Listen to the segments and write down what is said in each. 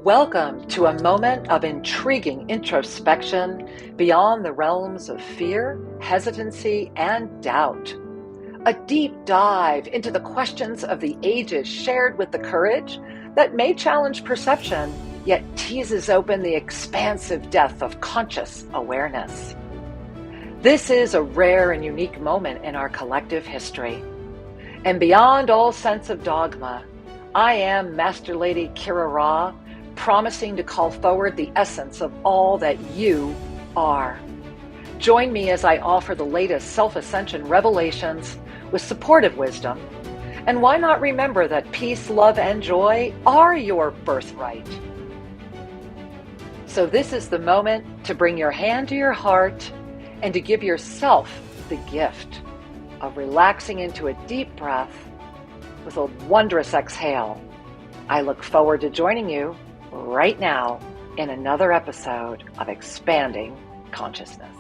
Welcome to a moment of intriguing introspection beyond the realms of fear, hesitancy, and doubt. A deep dive into the questions of the ages shared with the courage that may challenge perception, yet teases open the expansive depth of conscious awareness. This is a rare and unique moment in our collective history. And beyond all sense of dogma, I am Master Lady Kira Ra, promising to call forward the essence of all that you are. Join me as I offer the latest Self-Ascension revelations with supportive wisdom. And why not remember that peace, love, and joy are your birthright? So this is the moment to bring your hand to your heart and to give yourself the gift of relaxing into a deep breath with a wondrous exhale. I look forward to joining you right now in another episode of Expanding Consciousness.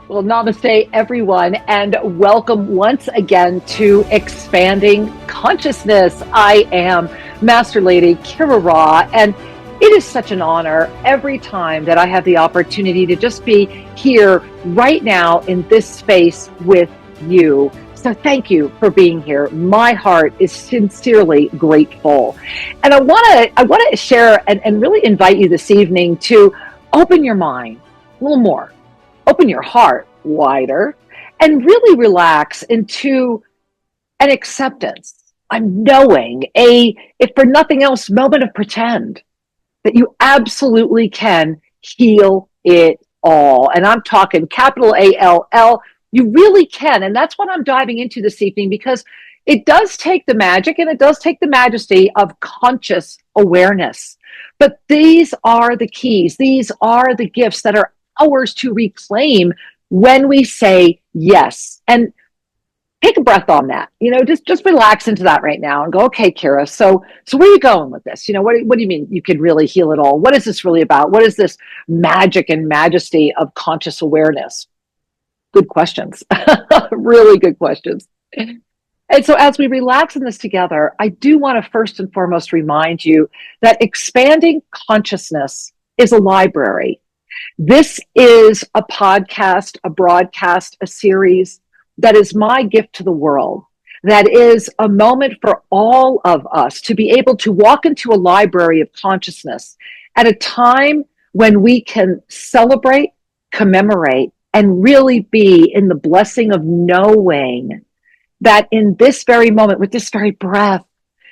Well, namaste, everyone, and welcome once again to Expanding Consciousness. I am Master Lady Kira Ra, and it is such an honor every time that I have the opportunity to just be here right now in this space with you. So thank you for being here. My heart is sincerely grateful. And I want to share and really invite you this evening to open your mind a little more, open your heart wider, and really relax into an acceptance, a knowing, if for nothing else, moment of pretend that you absolutely can heal it all. And I'm talking capital ALL. You really can. And that's what I'm diving into this evening, because it does take the magic and it does take the majesty of conscious awareness. But these are the keys. These are the gifts that are ours to reclaim when we say yes. And take a breath on that. Just relax into that right now and go, okay, Kira, so where are you going with this? What do you mean you could really heal it all? What is this really about? What is this magic and majesty of conscious awareness? Good questions, really good questions. And so as we relax in this together, I do want to first and foremost remind you that Expanding Consciousness is a library. This is a podcast, a broadcast, a series that is my gift to the world. That is a moment for all of us to be able to walk into a library of consciousness at a time when we can celebrate, commemorate, and really be in the blessing of knowing that in this very moment, with this very breath,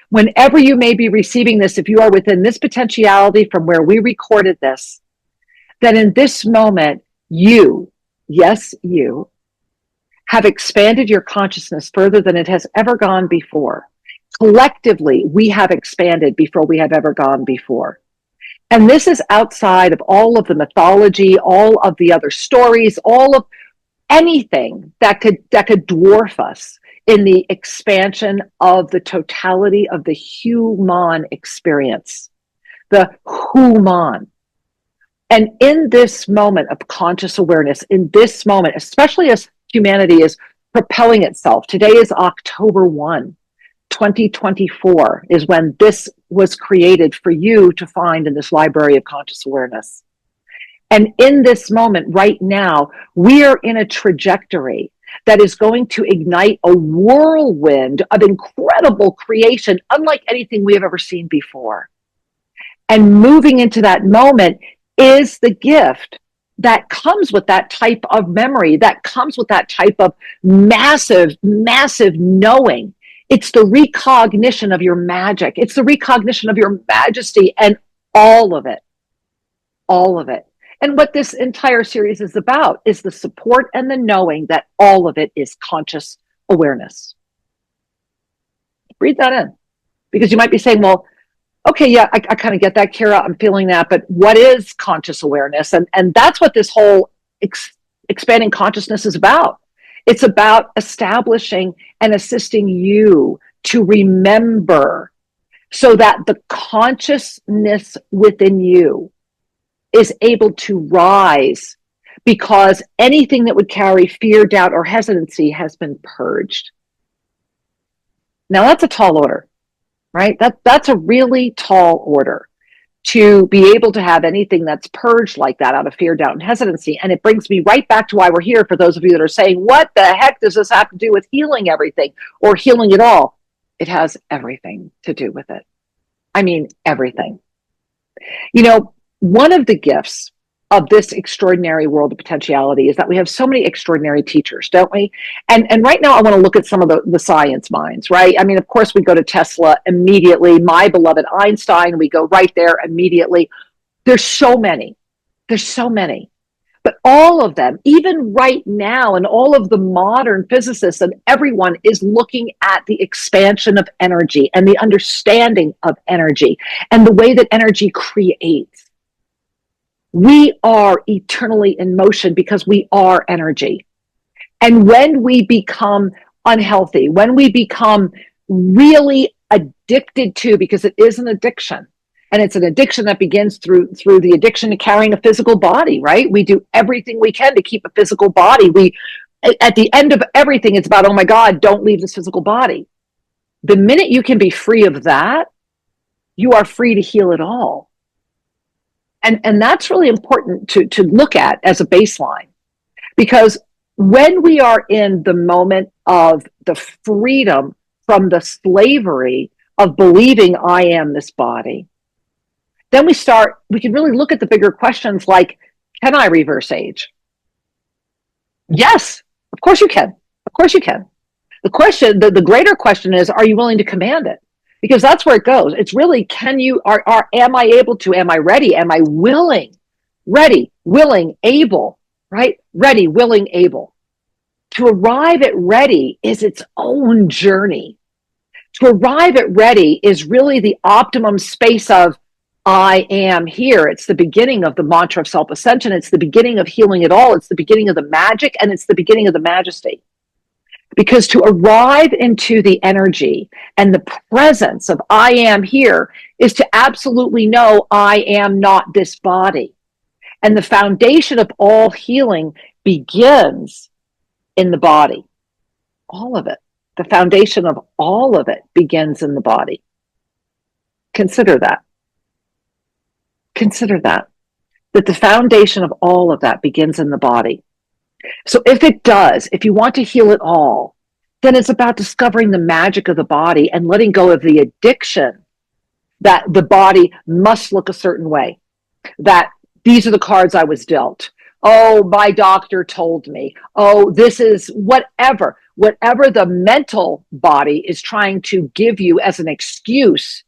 whenever you may be receiving this, if you are within this potentiality from where we recorded this, that in this moment, you, yes, you, have expanded your consciousness further than it has ever gone before. Collectively, we have expanded before we have ever gone before. And this is outside of all of the mythology, all of the other stories, all of anything that could dwarf us in the expansion of the totality of the human experience, the human. And in this moment of conscious awareness, in this moment, especially as humanity is propelling itself, today is October 1. 2024 is when this was created for you to find in this library of conscious awareness. And in this moment right now, we are in a trajectory that is going to ignite a whirlwind of incredible creation, unlike anything we have ever seen before. And moving into that moment is the gift that comes with that type of memory, that comes with that type of massive, massive knowing. It's the recognition of your magic. It's the recognition of your majesty and all of it. All of it. And what this entire series is about is the support and the knowing that all of it is conscious awareness. Breathe that in. Because you might be saying, well, okay, yeah, I kind of get that, Kira. I'm feeling that. But what is conscious awareness? And that's what this whole expanding consciousness is about. It's about establishing and assisting you to remember so that the consciousness within you is able to rise, because anything that would carry fear, doubt, or hesitancy has been purged. Now that's a tall order. right? That's a really tall order to be able to have anything that's purged like that out of fear, doubt, and hesitancy. And it brings me right back to why we're here, for those of you that are saying, what the heck does this have to do with healing everything or healing it all? It has everything to do with it. I mean, everything. You know, one of the gifts of this extraordinary world of potentiality is that we have so many extraordinary teachers, don't we? And right now I want to look at some of the science minds, right? I mean, of course, we go to Tesla immediately, my beloved Einstein, we go right there immediately. There's so many. There's so many. But all of them, even right now, and all of the modern physicists and everyone is looking at the expansion of energy and the understanding of energy and the way that energy creates. We are eternally in motion because we are energy. And when we become unhealthy, when we become really addicted to, because it is an addiction, and it's an addiction that begins through the addiction to carrying a physical body, right? We do everything we can to keep a physical body. At the end of everything, it's about, oh my God, don't leave this physical body. The minute you can be free of that, you are free to heal it all. And that's really important to look at as a baseline. Because when we are in the moment of the freedom from the slavery of believing I am this body, then we can really look at the bigger questions like, can I reverse age? Yes, of course you can. Of course you can. The greater question is, are you willing to command it? Because that's where it goes. It's really, am I able to, am I ready? Am I willing? Ready, willing, able, right? Ready, willing, able. To arrive at ready is its own journey. To arrive at ready is really the optimum space of, I am here. It's the beginning of the mantra of self-ascension. It's the beginning of healing it all. It's the beginning of the magic, and it's the beginning of the majesty. Because to arrive into the energy and the presence of I am here is to absolutely know I am not this body. And the foundation of all healing begins in the body. All of it. The foundation of all of it begins in the body. Consider that. Consider that the foundation of all of that begins in the body. So if you want to heal it all, then it's about discovering the magic of the body and letting go of the addiction that the body must look a certain way, that these are the cards I was dealt. Oh, my doctor told me. Oh, this is whatever the mental body is trying to give you as an excuse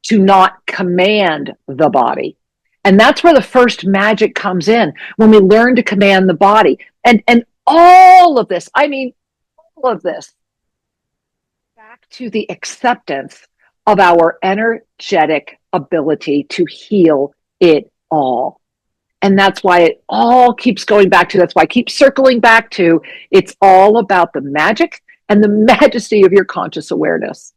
to not command the body. And that's where the first magic comes in, when we learn to command the body. And all of this, all of this, back to the acceptance of our energetic ability to heal it all. And that's why it all keeps going back to, that's why I keep circling back to, it's all about the magic and the majesty of your conscious awareness.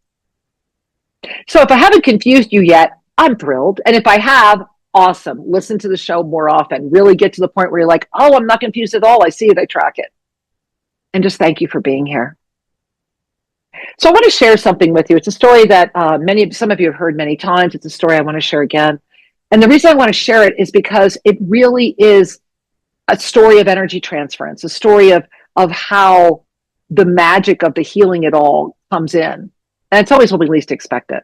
So if I haven't confused you yet, I'm thrilled. And if I have, awesome. Listen to the show more often. Really get to the point where you're like, oh, I'm not confused at all. I see it. I track it. And just thank you for being here. So I want to share something with you. It's a story that some of you have heard many times. It's a story I want to share again. And the reason I want to share it is because it really is a story of energy transference, a story of how the magic of the healing it all comes in. And it's always when we least expect it.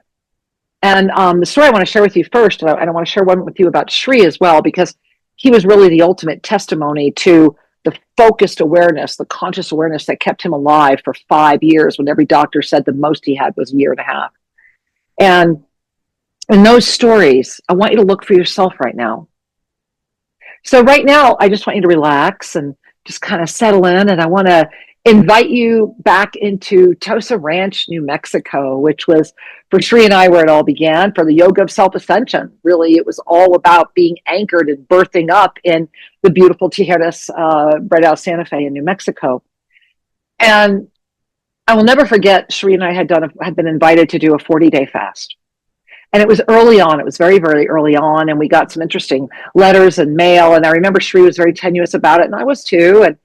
And the story I want to share with you first, and I want to share one with you about Sri as well, because he was really the ultimate testimony to the focused awareness, the conscious awareness that kept him alive for 5 years when every doctor said the most he had was a year and a half. And in those stories, I want you to look for yourself right now. So right now, I just want you to relax and just kind of settle in. And I want to invite you back into Tosa Ranch, New Mexico, which was for Sri and I where it all began, for the yoga of self-ascension. Really, it was all about being anchored and birthing up in the beautiful Tijeras, right out of Santa Fe in New Mexico. And I will never forget, Sri and I had been invited to do a 40-day fast. And it was early on. It was very, very early on. And we got some interesting letters and mail. And I remember Sri was very tenuous about it. And I was too. And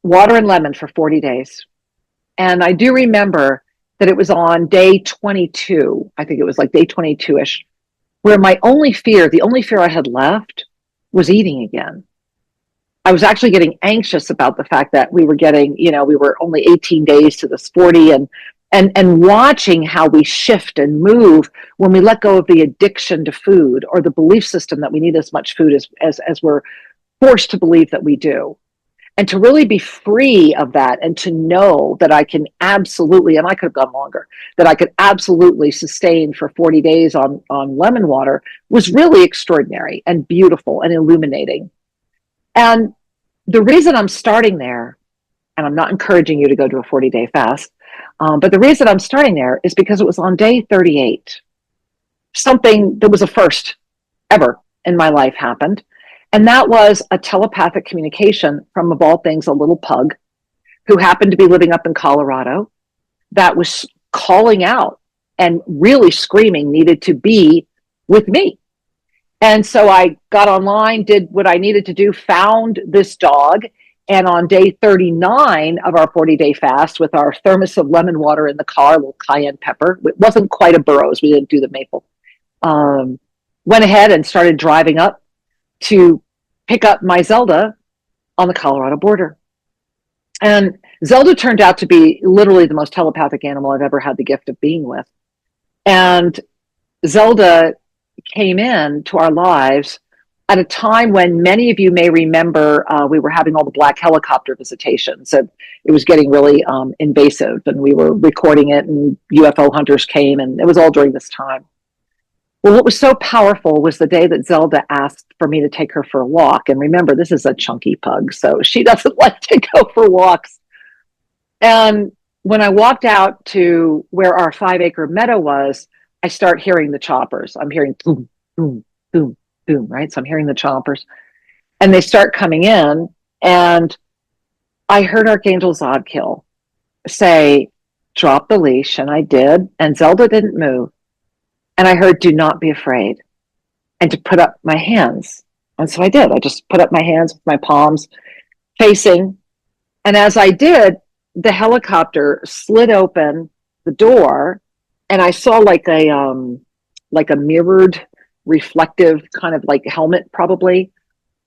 water and lemon for 40 days. And I do remember that it was on day 22. I think it was like day 22-ish, where my only fear, the only fear I had left, was eating again. I was actually getting anxious about the fact that we were getting, we were only 18 days to this 40, and watching how we shift and move when we let go of the addiction to food, or the belief system that we need as much food as we're forced to believe that we do. And to really be free of that, and to know that I can absolutely, and I could have gone longer, that I could absolutely sustain for 40 days on lemon water, was really extraordinary and beautiful and illuminating. And the reason I'm starting there, and I'm not encouraging you to go to a 40-day fast, but the reason I'm starting there is because it was on day 38. Something that was a first ever in my life happened. And that was a telepathic communication from, of all things, a little pug who happened to be living up in Colorado, that was calling out and really screaming needed to be with me. And so I got online, did what I needed to do, found this dog. And on day 39 of our 40-day fast, with our thermos of lemon water in the car, a little cayenne pepper, it wasn't quite a Burroughs, we didn't do the maple, went ahead and started driving up to pick up my Zelda on the Colorado border. And Zelda turned out to be literally the most telepathic animal I've ever had the gift of being with. And Zelda came in to our lives at a time when many of you may remember we were having all the black helicopter visitations. And it was getting really invasive, and we were recording it, and UFO hunters came, and it was all during this time. Well, what was so powerful was the day that Zelda asked for me to take her for a walk. And remember, this is a chunky pug, so she doesn't like to go for walks. And when I walked out to where our 5-acre meadow was, I start hearing the choppers. I'm hearing boom, boom, boom, boom, right? So I'm hearing the choppers. And they start coming in, and I heard Archangel Zodkill say, drop the leash, and I did, and Zelda didn't move. And I heard, do not be afraid, and to put up my hands. And so I did. I just put up my hands with my palms facing. And as I did, the helicopter slid open the door, and I saw like a mirrored, reflective kind of like helmet probably.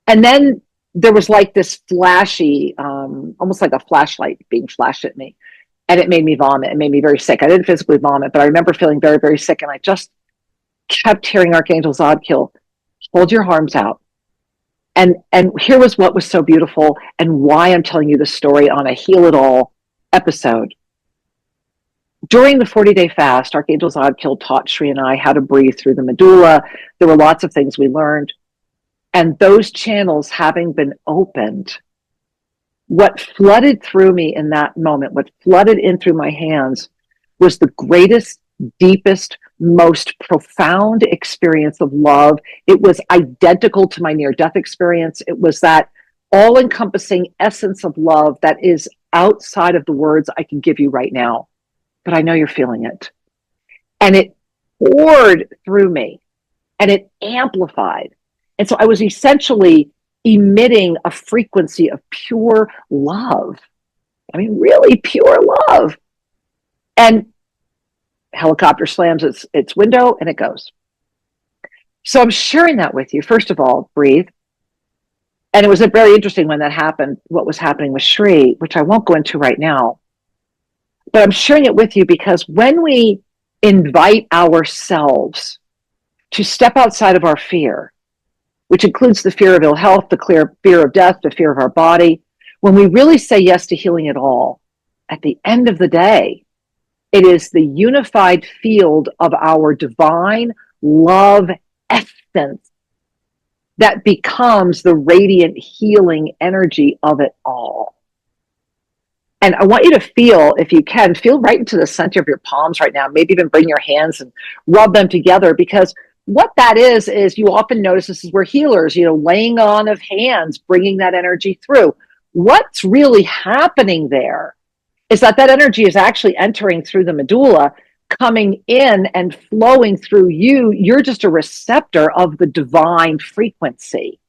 And then there was like this flashy, almost like a flashlight being flashed at me. And it made me vomit. It made me very sick. I didn't physically vomit, but I remember feeling very, very sick. And I just kept hearing Archangel Zodkill, hold your arms out. And here was what was so beautiful, and why I'm telling you this story on a Heal It All episode. During the 40-day fast, Archangel Zodkill taught Shri and I how to breathe through the medulla. There were lots of things we learned. And those channels having been opened, what flooded through me in that moment, what flooded in through my hands, was the greatest, deepest, most profound experience of love. It was identical to my near-death experience. It was that all-encompassing essence of love that is outside of the words I can give you right now. But I know you're feeling it. And it poured through me, and it amplified. And so I was essentially emitting a frequency of pure love. I mean, really pure love. And helicopter slams its window, and it goes. So I'm sharing that with you. First of all, breathe. And it was very interesting when that happened, what was happening with Shri, which I won't go into right now. But I'm sharing it with you because when we invite ourselves to step outside of our fear, which includes the fear of ill health, the fear of death, the fear of our body, when we really say yes to healing it all, at the end of the day, it is the unified field of our divine love essence that becomes the radiant healing energy of it all. And I want you to feel, if you can, feel right into the center of your palms right now. Maybe even bring your hands and rub them together, because what that is you often notice this is where healers, laying on of hands, bringing that energy through. What's really happening there is that energy is actually entering through the medulla, coming in and flowing through you. You're just a receptor of the divine frequency.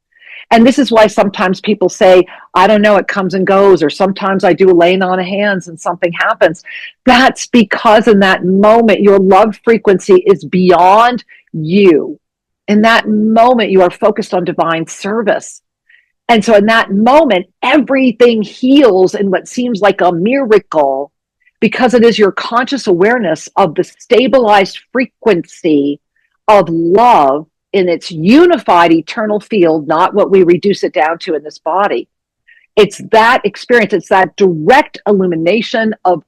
And this is why sometimes people say, I don't know, it comes and goes, or sometimes I do a laying on of hands and something happens. That's because in that moment, your love frequency is beyond you. In that moment, you are focused on divine service. And so in that moment, everything heals in what seems like a miracle, because it is your conscious awareness of the stabilized frequency of love in its unified eternal field, not what we reduce it down to in this body. It's that experience. It's that direct illumination of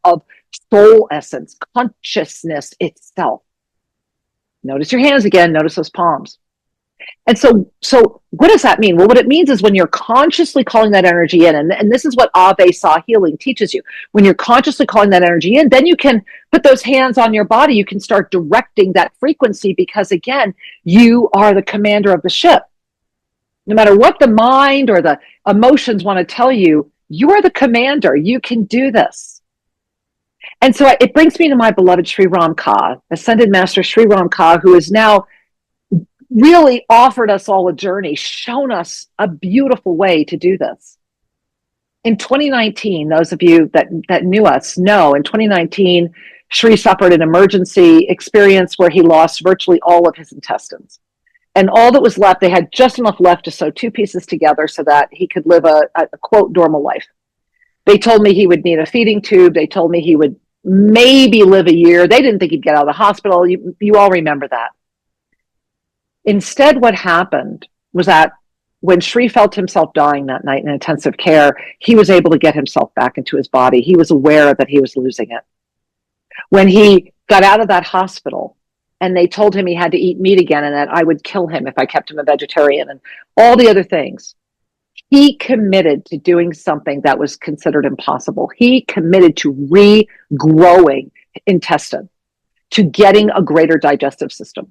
soul essence, consciousness itself. Notice your hands again. Notice those palms. And so what does that mean? Well, what it means is when you're consciously calling that energy in, and this is what Ave Sa healing teaches you. When you're consciously calling that energy in, then you can put those hands on your body. You can start directing that frequency, because again, you are the commander of the ship. No matter what the mind or the emotions want to tell you, you are the commander. You can do this. And so it brings me to my beloved Sri Ramka, Ascended Master Sri Ramka, who is now really offered us all a journey, shown us a beautiful way to do this. In 2019, those of you that knew us know, in 2019, Sri suffered an emergency experience where he lost virtually all of his intestines. And all that was left, they had just enough left to sew two pieces together so that he could live a quote, normal life. They told me he would need a feeding tube. They told me he would maybe live a year. They didn't think he'd get out of the hospital. You all remember that. Instead, what happened was that when Sri felt himself dying that night in intensive care, he was able to get himself back into his body. He was aware that he was losing it. When he got out of that hospital and they told him he had to eat meat again and that I would kill him if I kept him a vegetarian and all the other things, he committed to doing something that was considered impossible. He committed to regrowing intestine, to getting a greater digestive system.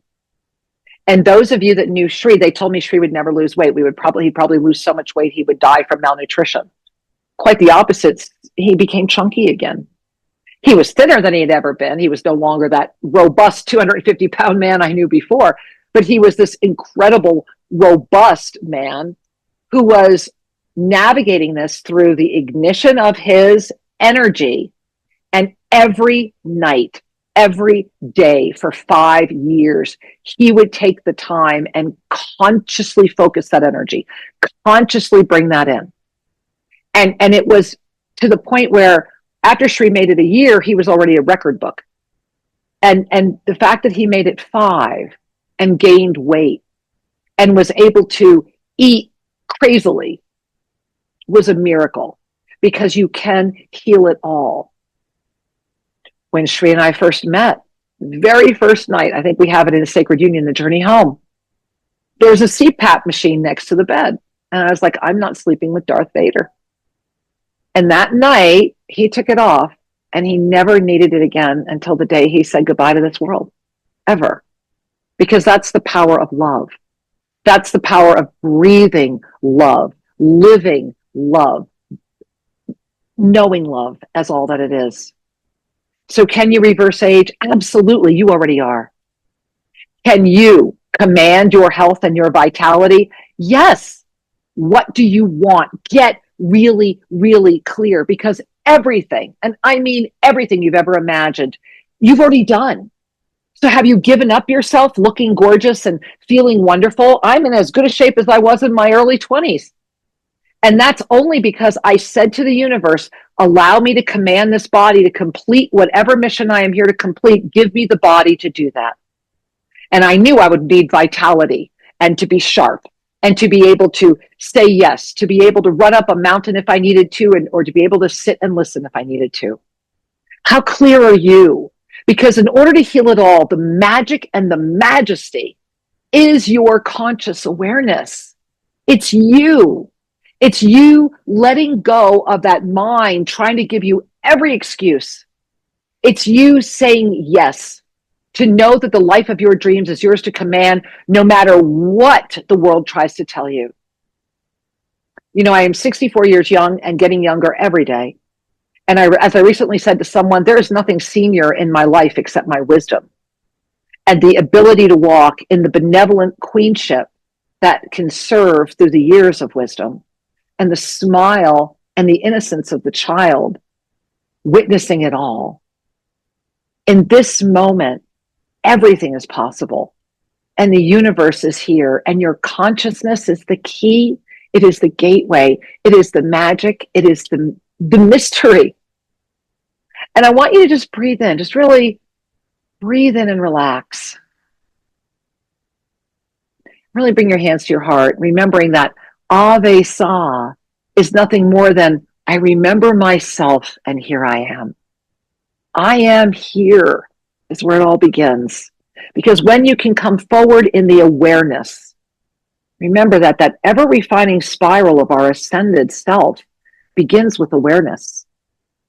And those of you that knew Sri, they told me Sri would never lose weight. He'd probably lose so much weight he would die from malnutrition. Quite the opposite. He became chunky again. He was thinner than he had ever been. He was no longer that robust 250-pound man I knew before, but he was this incredible, robust man who was navigating this through the ignition of his energy. And every night, every day for 5 years, he would take the time and consciously focus that energy, consciously bring that in. And it was to the point where after Sri made it a year, he was already a record book. And the fact that he made it 5 and gained weight and was able to eat crazily was a miracle, because you can heal it all. When Sri and I first met, very first night, I think we have it in a Sacred Union, the journey home, there's a CPAP machine next to the bed. And I was like, I'm not sleeping with Darth Vader. And that night, he took it off and he never needed it again until the day he said goodbye to this world, ever. Because that's the power of love. That's the power of breathing love, living love, knowing love as all that it is. So can you reverse age? Absolutely, you already are. Can you command your health and your vitality? Yes. What do you want? Get really, really clear, because everything, and I mean everything you've ever imagined, you've already done. So have you given up yourself looking gorgeous and feeling wonderful? I'm in as good a shape as I was in my early 20s. And that's only because I said to the universe, allow me to command this body to complete whatever mission I am here to complete. Give me the body to do that. And I knew I would need vitality and to be sharp and to be able to say yes, to be able to run up a mountain if I needed to, or to be able to sit and listen if I needed to. How clear are you? Because in order to heal it all, the magic and the majesty is your conscious awareness. It's you. It's you letting go of that mind trying to give you every excuse. It's you saying yes, to know that the life of your dreams is yours to command, no matter what the world tries to tell you. You know, I am 64 years young and getting younger every day. And as I recently said to someone, there is nothing senior in my life except my wisdom and the ability to walk in the benevolent queenship that can serve through the years of wisdom, and the smile and the innocence of the child witnessing it all. In this moment, everything is possible, and the universe is here, and your consciousness is the key. It is the gateway. It is the magic. It is the mystery. And I want you to just breathe in, just really breathe in and relax. Really bring your hands to your heart, remembering that Ave Sa is nothing more than, I remember myself and here I am. I am here is where it all begins. Because when you can come forward in the awareness, remember that ever-refining spiral of our ascended self begins with awareness.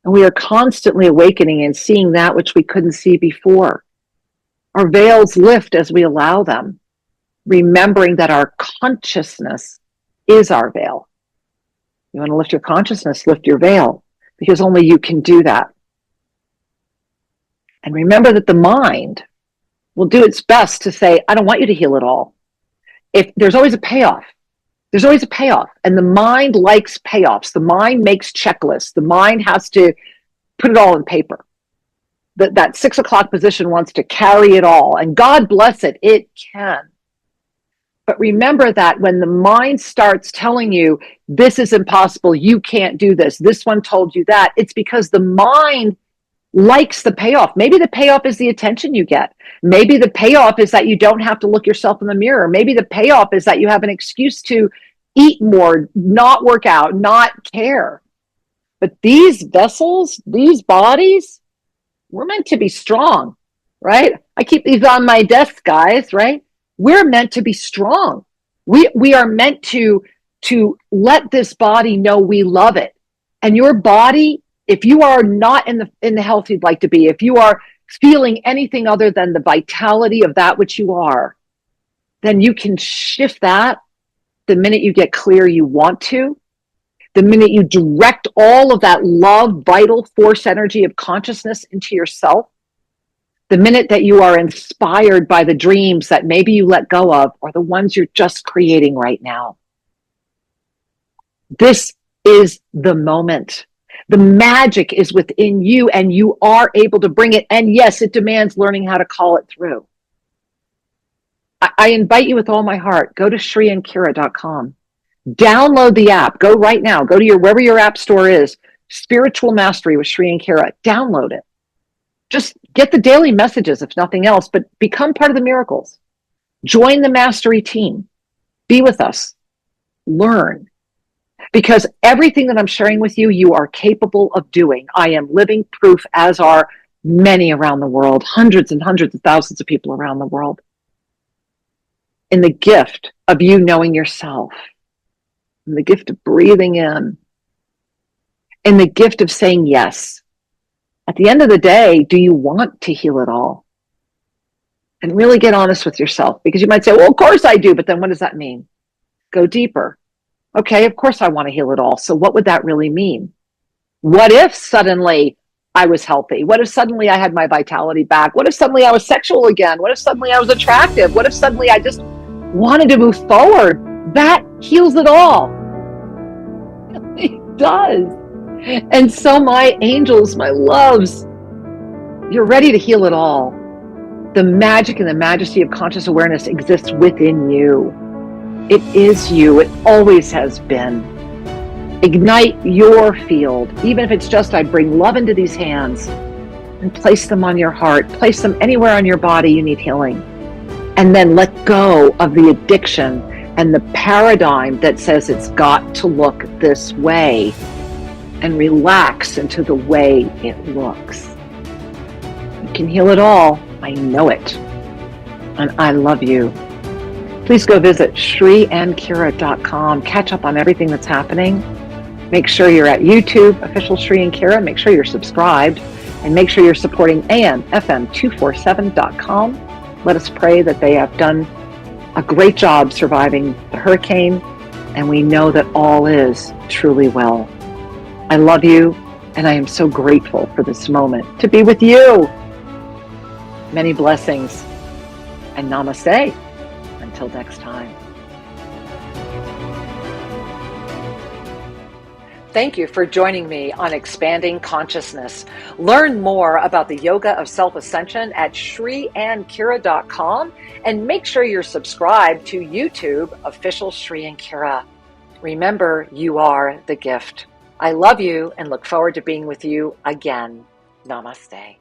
And we are constantly awakening and seeing that which we couldn't see before. Our veils lift as we allow them, remembering that our consciousness is our veil. You want to lift your consciousness, lift your veil, because only you can do that. And remember that the mind will do its best to say, I don't want you to heal it all. If there's always a payoff. There's always a payoff. And the mind likes payoffs. The mind makes checklists. The mind has to put it all in paper. That 6 o'clock position wants to carry it all. And God bless it, it can. But remember that when the mind starts telling you, this is impossible, you can't do this one told you that, it's because the mind likes the payoff. Maybe the payoff is the attention you get. Maybe the payoff is that you don't have to look yourself in the mirror. Maybe the payoff is that you have an excuse to eat more, not work out, not care. But these vessels, these bodies, we're meant to be strong, right? I keep these on my desk, guys, right? We're meant to be strong. We are meant to let this body know we love it. And your body, if you are not in the health you'd like to be, if you are feeling anything other than the vitality of that which you are, then you can shift that the minute you get clear you want to, the minute you direct all of that love, vital force energy of consciousness into yourself, the minute that you are inspired by the dreams that maybe you let go of or the ones you're just creating right now. This is the moment. The magic is within you and you are able to bring it. And yes, it demands learning how to call it through. I invite you with all my heart, go to ShriAndKira.com. Download the app. Go right now. Go to wherever your app store is. Spiritual Mastery with Shri and Kira. Download it. Just get the daily messages, if nothing else, but become part of the miracles. Join the mastery team. Be with us. Learn. Because everything that I'm sharing with you, you are capable of doing. I am living proof, as are many around the world, hundreds and hundreds of thousands of people around the world. In the gift of you knowing yourself, in the gift of breathing in the gift of saying yes. At the end of the day, do you want to heal it all? And really get honest with yourself, because you might say, well, of course I do, but then what does that mean? Go deeper. Okay, of course I want to heal it all. So what would that really mean? What if suddenly I was healthy? What if suddenly I had my vitality back? What if suddenly I was sexual again? What if suddenly I was attractive? What if suddenly I just wanted to move forward? That heals it all. It does. And so my angels, my loves, you're ready to heal it all. The magic and the majesty of conscious awareness exists within you. It is you. It always has been. Ignite your field. Even if it's just, I bring love into these hands and place them on your heart. Place them anywhere on your body you need healing. And then let go of the addiction and the paradigm that says it's got to look this way, and relax into the way it looks. You can heal it all. I know it. And I love you. Please go visit ShriAndKira.com. Catch up on everything that's happening. Make sure you're at YouTube, official Shri and Kira. Make sure you're subscribed. And make sure you're supporting AMFM247.com. Let us pray that they have done a great job surviving the hurricane. And we know that all is truly well. I love you, and I am so grateful for this moment to be with you. Many blessings, and namaste until next time. Thank you for joining me on Expanding Consciousness. Learn more about the Yoga of Self-Ascension at ShriAndKira.com, and make sure you're subscribed to YouTube official Shri and Kira. Remember, you are the gift. I love you and look forward to being with you again. Namaste.